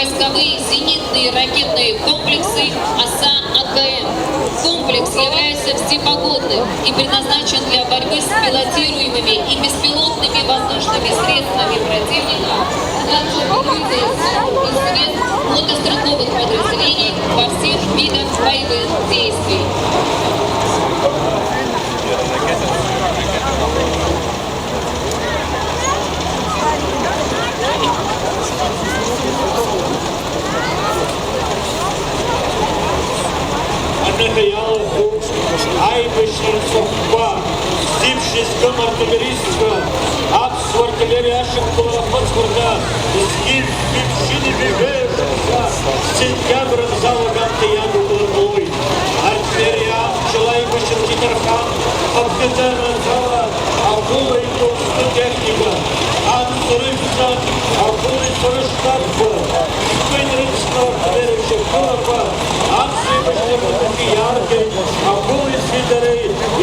войсковые зенитные ракетные комплексы ОСА-АКН. Комплекс является всепогодным и предназначен для борьбы с пилотируемыми и беспилотными воздушными средствами противника, а также прикрытие сил и средств мотострелковых подразделений во всех видах боевых действий. Михаил Айбышевцова, Стившийском артиллерийского, Апсу артиллерия Ашенкова, Подскурда, Скин, Пипшини, Бибежа, Сентябрь, Залаганка, Яду, Головой, артиллерия, Челайбышев, Титархан, Подкатана, Зала, Акула и Толстая техника, Ансурыца, Акула и Сурыштадку,